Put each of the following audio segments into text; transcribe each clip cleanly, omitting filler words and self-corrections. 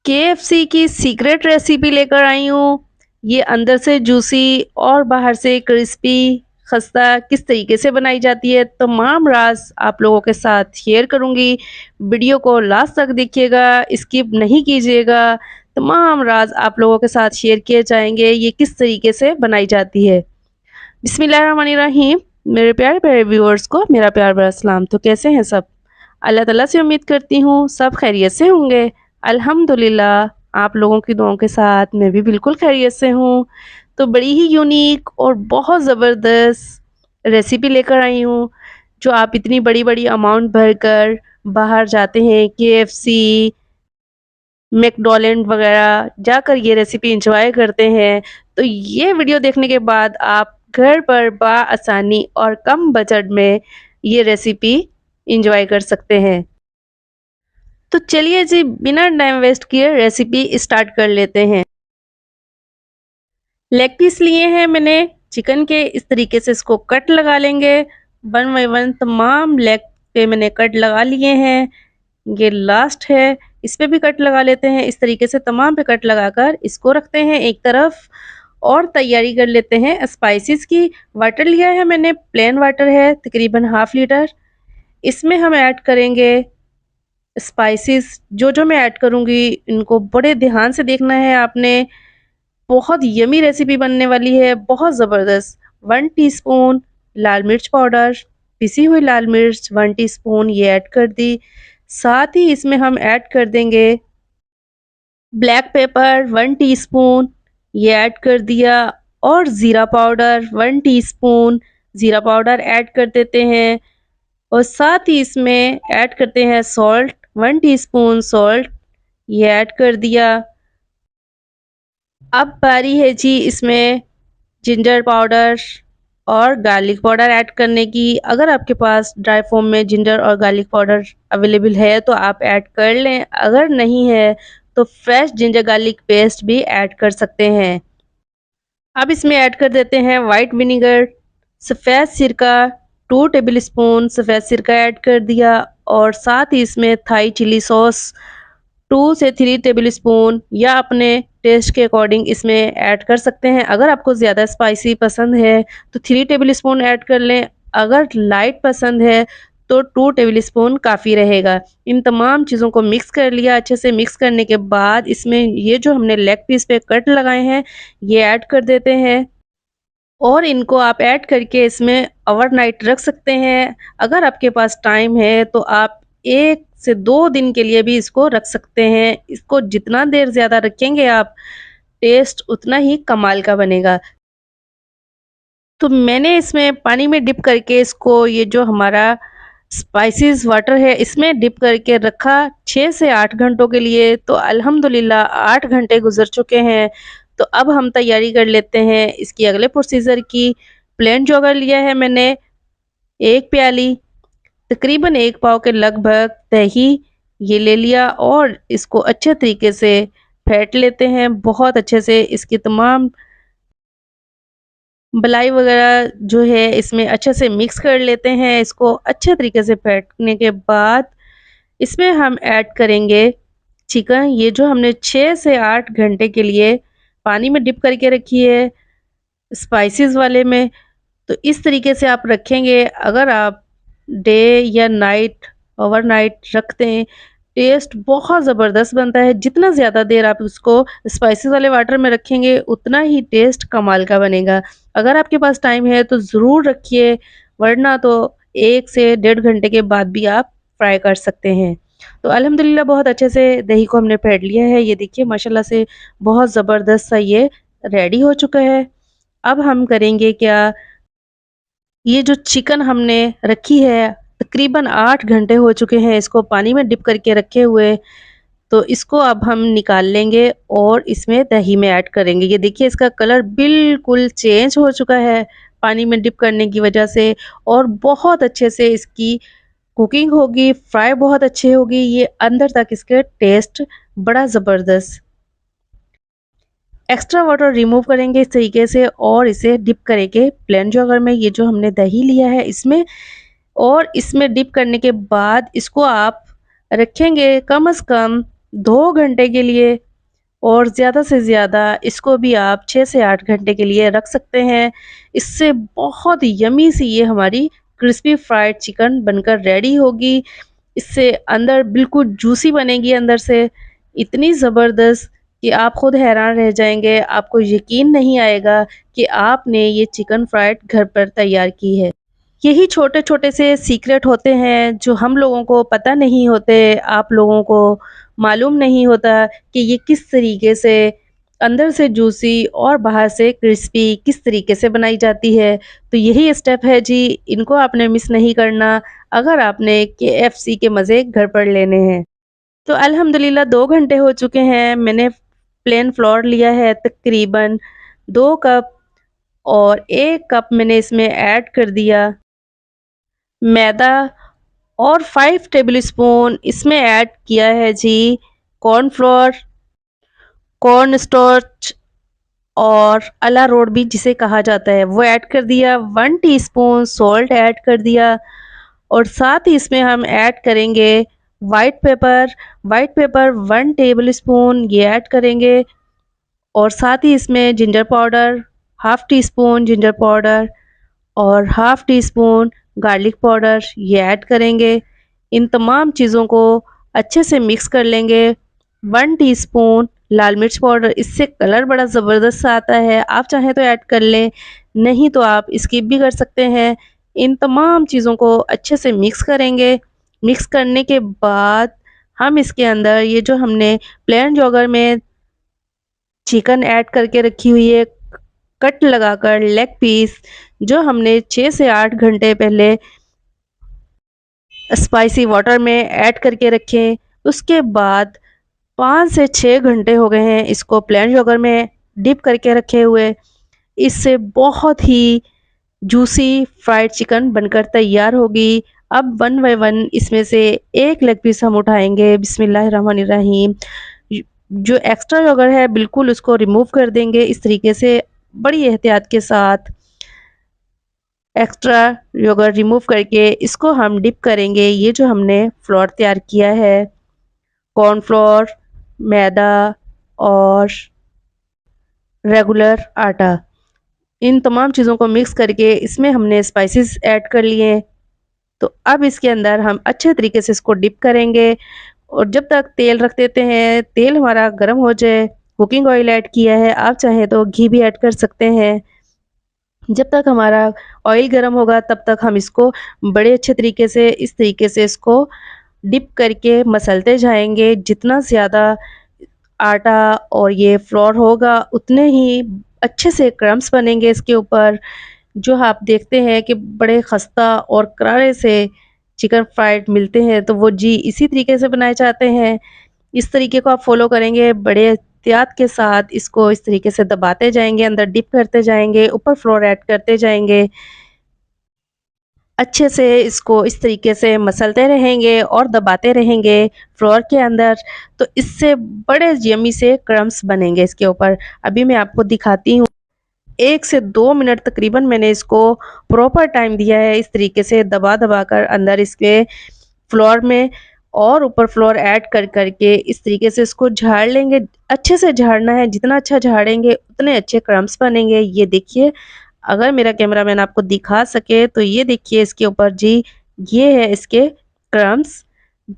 KFC की secret recipe लेकर आई हूँ। ये अंदर से जूसी और बाहर से क्रिस्पी खस्ता किस तरीके से बनाई जाती है, तमाम राज आप लोगों के साथ शेयर करूँगी। वीडियो को लास्ट तक देखिएगा, स्किप नहीं कीजिएगा। तमाम राज आप लोगों के साथ शेयर किए जाएंगे, ये किस तरीके से बनाई जाती है। बिस्मिल्लाहिर्रहमानिर्रहीम। मेरे प्यारे प्यारे व्यूअर्स को मेरा प्यार भरा सलाम। तो कैसे हैं सब? अल्लाह ताला से उम्मीद करती हूँ सब खैरियत से होंगे। अल्हम्दुलिल्लाह आप लोगों की दुआओं के साथ मैं भी बिल्कुल खैरियत से हूँ। तो बड़ी ही यूनिक और बहुत ज़बरदस्त रेसिपी लेकर आई हूँ, जो आप इतनी बड़ी बड़ी अमाउंट भरकर बाहर जाते हैं केएफसी, मैकडॉलैंड वगैरह जाकर ये रेसिपी इंजॉय करते हैं। तो ये वीडियो देखने के बाद आप घर पर बआसानी और कम बजट में ये रेसिपी इंजॉय कर सकते हैं। तो चलिए जी, बिना टाइम वेस्ट किए रेसिपी स्टार्ट कर लेते हैं। लेग पीस लिए हैं मैंने चिकन के, इस तरीके से इसको कट लगा लेंगे। वन बाई वन तमाम लेग पे मैंने कट लगा लिए हैं। ये लास्ट है, इस पे भी कट लगा लेते हैं। इस तरीके से तमाम पे कट लगाकर इसको रखते हैं एक तरफ और तैयारी कर लेते हैं स्पाइसेस की। वाटर लिया है मैंने, प्लेन वाटर है तकरीबन हाफ लीटर। इसमें हम ऐड करेंगे स्पाइसेस। जो जो मैं ऐड करूँगी इनको बड़े ध्यान से देखना है आपने। बहुत यमी रेसिपी बनने वाली है, बहुत ज़बरदस्त। 1 टीस्पून लाल मिर्च पाउडर, पिसी हुई लाल मिर्च 1 टीस्पून ये ऐड कर दी। साथ ही इसमें हम ऐड कर देंगे ब्लैक पेपर 1 टीस्पून ये ऐड कर दिया, और ज़ीरा पाउडर 1 टीस्पून ज़ीरा पाउडर ऐड कर देते हैं। और साथ ही इसमें ऐड करते हैं सॉल्ट 1 टीस्पून सॉल्ट ये ऐड कर दिया। अब बारी है जी इसमें जिंजर पाउडर और गार्लिक पाउडर ऐड करने की। अगर आपके पास ड्राई फॉर्म में जिंजर और गार्लिक पाउडर अवेलेबल है तो आप ऐड कर लें, अगर नहीं है तो फ्रेश जिंजर गार्लिक पेस्ट भी ऐड कर सकते हैं। अब इसमें ऐड कर देते हैं वाइट विनेगर, सफ़ेद सिरका 2 टेबल स्पून सफ़ेद सिरका ऐड कर दिया, और साथ ही इसमें थाई चिली सॉस 2 से 3 टेबल स्पून या अपने टेस्ट के अकॉर्डिंग इसमें ऐड कर सकते हैं। अगर आपको ज़्यादा स्पाइसी पसंद है तो 3 टेबल स्पून ऐड कर लें, अगर लाइट पसंद है तो 2 टेबल स्पून काफ़ी रहेगा। इन तमाम चीज़ों को मिक्स कर लिया। अच्छे से मिक्स करने के बाद इसमें ये जो हमने लेग पीस पे कट लगाए हैं ये ऐड कर देते हैं, और इनको आप ऐड करके इसमें ओवरनाइट रख सकते हैं। अगर आपके पास टाइम है तो आप 1 से 2 दिन के लिए भी इसको रख सकते हैं। इसको जितना देर ज़्यादा रखेंगे आप, टेस्ट उतना ही कमाल का बनेगा। तो मैंने इसमें पानी में डिप करके इसको, ये जो हमारा स्पाइसेस वाटर है इसमें डिप करके रखा 6 से 8 घंटों के लिए। तो अल्हम्दुलिल्लाह 8 घंटे गुजर चुके हैं। तो अब हम तैयारी कर लेते हैं इसकी अगले प्रोसीजर की। प्लेन जोगर लिया है मैंने 1 प्याली, तकरीबन 1 पाव के लगभग दही ये ले लिया, और इसको अच्छे तरीके से फेंट लेते हैं। बहुत अच्छे से इसकी तमाम मलाई वगैरह जो है इसमें अच्छे से मिक्स कर लेते हैं। इसको अच्छे तरीके से फेंटने के बाद इसमें हम ऐड करेंगे चिकन, ये जो हमने 6 से 8 घंटे के लिए पानी में डिप करके रखी है स्पाइसेस वाले में। तो इस तरीके से आप रखेंगे। अगर आप डे या नाइट ओवरनाइट रखते हैं, टेस्ट बहुत ज़बरदस्त बनता है। जितना ज़्यादा देर आप उसको स्पाइसेस वाले वाटर में रखेंगे उतना ही टेस्ट कमाल का बनेगा। अगर आपके पास टाइम है तो ज़रूर रखिए, वरना तो 1 से डेढ़ घंटे के बाद भी आप फ्राई कर सकते हैं। तो अल्हम्दुलिल्लाह बहुत अच्छे से दही को हमने फेंट लिया है। ये देखिए माशाल्लाह से बहुत ज़बरदस्त सा ये रेडी हो चुका है। अब हम करेंगे क्या, ये जो चिकन हमने रखी है तकरीबन 8 घंटे हो चुके हैं इसको पानी में डिप करके रखे हुए। तो इसको अब हम निकाल लेंगे और इसमें दही में ऐड करेंगे। ये देखिए इसका कलर बिल्कुल चेंज हो चुका है पानी में डिप करने की वजह से, और बहुत अच्छे से इसकी कुकिंग होगी, फ्राई बहुत अच्छी होगी। ये अंदर तक इसके टेस्ट बड़ा ज़बरदस्त। एक्स्ट्रा वाटर रिमूव करेंगे इस तरीके से, और इसे डिप करेंगे प्लेन जॉगर में, ये जो हमने दही लिया है इसमें। और इसमें डिप करने के बाद इसको आप रखेंगे कम से कम 2 घंटे के लिए और ज़्यादा से ज़्यादा इसको भी आप 6 से 8 घंटे के लिए रख सकते हैं। इससे बहुत यम्मी सी ये हमारी क्रिस्पी फ्राइड चिकन बनकर रेडी होगी। इससे अंदर बिल्कुल जूसी बनेगी अंदर से, इतनी ज़बरदस्त कि आप खुद हैरान रह जाएँगे। आपको यकीन नहीं आएगा कि आपने ये चिकन फ्राइड घर पर तैयार की है। यही छोटे-छोटे से सीक्रेट होते हैं जो हम लोगों को पता नहीं होते, आप लोगों को मालूम नहीं होता कि ये किस तरीके से अंदर से जूसी और बाहर से क्रिस्पी किस तरीके से बनाई जाती है। तो यही स्टेप है जी, इनको आपने मिस नहीं करना अगर आपने केएफसी के मज़े घर पर लेने हैं। तो अल्हम्दुलिल्लाह 2 घंटे हो चुके हैं, मैंने प्लेन फ्लोर लिया है तकरीबन 2 कप और 1 कप मैंने इसमें ऐड कर दिया मैदा और 5 टेबल स्पून इसमें ऐड किया है जी कॉर्नफ्लोर, कॉर्न स्टार्च और अरारोट भी जिसे कहा जाता है वो ऐड कर दिया। 1 टीस्पून सॉल्ट ऐड कर दिया और साथ ही इसमें हम ऐड करेंगे व्हाइट पेपर 1 टेबल स्पून ये ऐड करेंगे और साथ ही इसमें ginger powder half teaspoon ginger powder और half teaspoon garlic powder ये ऐड करेंगे। इन तमाम चीज़ों को अच्छे से मिक्स कर लेंगे। 1 टीस्पून लाल मिर्च पाउडर, इससे कलर बड़ा ज़बरदस्त आता है, आप चाहें तो ऐड कर लें, नहीं तो आप स्किप भी कर सकते हैं। इन तमाम चीज़ों को अच्छे से मिक्स करेंगे। मिक्स करने के बाद हम इसके अंदर ये जो हमने प्लेन जॉगर में चिकन ऐड करके रखी हुई है, कट लगाकर लेग पीस जो हमने 6 से 8 घंटे पहले स्पाइसी वाटर में ऐड करके रखें। उसके बाद 5 से 6 घंटे हो गए हैं इसको प्लेन शुगर में डिप करके रखे हुए। इससे बहुत ही जूसी फ्राइड चिकन बनकर तैयार होगी। अब वन बाय वन इसमें से एक लेग पीस हम उठाएंगे। बिस्मिल्लाहिर्रहमानिर्रहीम। जो एक्स्ट्रा शुगर है बिल्कुल उसको रिमूव कर देंगे इस तरीके से बड़ी एहतियात के साथ। एक्स्ट्रा शुगर रिमूव करके इसको हम डिप करेंगे। ये जो हमने फ्लोर तैयार किया है, कॉर्नफ्लोर, मैदा और रेगुलर आटा, इन तमाम चीज़ों को मिक्स करके इसमें हमने स्पाइसेस ऐड कर लिए। तो अब इसके अंदर हम अच्छे तरीके से इसको डिप करेंगे और जब तक तेल रख देते हैं, तेल हमारा गर्म हो जाए। कुकिंग ऑयल ऐड किया है, आप चाहें तो घी भी ऐड कर सकते हैं। जब तक हमारा ऑयल गर्म होगा तब तक हम इसको बड़े अच्छे तरीके से इस तरीके से इसको डिप करके मसलते जाएंगे। जितना ज़्यादा आटा और ये फ्लोर होगा उतने ही अच्छे से क्रम्स बनेंगे इसके ऊपर। जो आप देखते हैं कि बड़े खस्ता और करारे से चिकन फ्राइड मिलते हैं तो वो जी इसी तरीके से बनाए जाते हैं। इस तरीके को आप फॉलो करेंगे, बड़े एहतियात के साथ इसको इस तरीके से दबाते जाएंगे, अंदर डिप करते जाएंगे, ऊपर फ्लोर ऐड करते जाएंगे। अच्छे से इसको इस तरीके से मसलते रहेंगे और दबाते रहेंगे फ्लोर के अंदर, तो इससे बड़े यम्मी से क्रम्स बनेंगे इसके ऊपर। अभी मैं आपको दिखाती हूँ। 1 से 2 मिनट तकरीबन मैंने इसको प्रॉपर टाइम दिया है इस तरीके से दबा दबा कर अंदर इसके फ्लोर में और ऊपर फ्लोर ऐड कर करके इस तरीके से इसको झाड़ लेंगे। अच्छे से झाड़ना है, जितना अच्छा झाड़ेंगे उतने अच्छे क्रम्स बनेंगे। ये देखिए, अगर मेरा कैमरामैन आपको दिखा सके तो ये देखिए इसके ऊपर जी, ये है इसके क्रम्स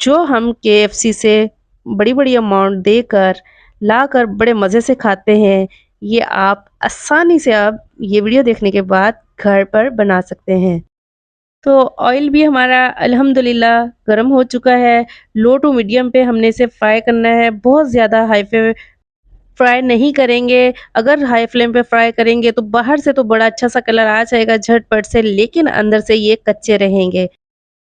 जो हम केएफसी से बड़ी-बड़ी अमाउंट देकर लाकर बड़े मज़े से खाते हैं। ये आप आसानी से आप ये वीडियो देखने के बाद घर पर बना सकते हैं। तो ऑयल भी हमारा अल्हम्दुलिल्लाह गरम हो चुका है। लो टू मीडियम पे हमने इसे फ्राई करना है, बहुत ज़्यादा हाई पे फ्राई नहीं करेंगे। अगर हाई फ्लेम पे फ्राई करेंगे तो बाहर से तो बड़ा अच्छा सा कलर आ जाएगा झटपट से, लेकिन अंदर से ये कच्चे रहेंगे।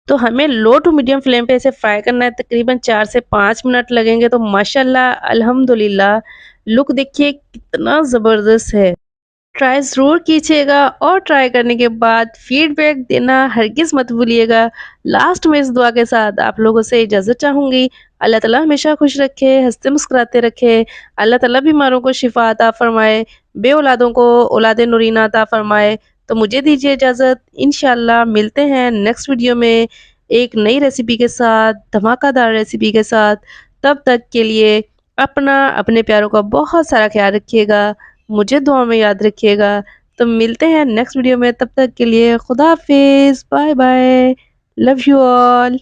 तो हमें लो टू मीडियम फ्लेम पे इसे फ्राई करना है, तकरीबन 4 से 5 मिनट लगेंगे। तो माशाल्लाह अल्हम्दुलिल्लाह लुक देखिए कितना ज़बरदस्त है। ट्राई ज़रूर कीजिएगा और ट्राई करने के बाद फीडबैक देना हरगिज़ मत भूलिएगा। लास्ट में इस दुआ के साथ आप लोगों से इजाज़त चाहूँगी। अल्लाह ताला हमेशा खुश रखे, हँसते मुस्कुराते रखे। अल्लाह ताला बीमारों को शिफ़ा अता फ़रमाए, बे औलादों को औलादे नूरीना अता फ़रमाए। तो मुझे दीजिए इजाज़त, इंशाअल्लाह मिलते हैं नेक्स्ट वीडियो में एक नई रेसिपी के साथ, धमाकेदार रेसिपी के साथ। तब तक के लिए अपना, अपने प्यारों का बहुत सारा ख्याल रखिएगा, मुझे दुआ में याद रखिएगा। तो मिलते हैं नेक्स्ट वीडियो में, तब तक के लिए खुदा हाफिज़, bye bye, love you all.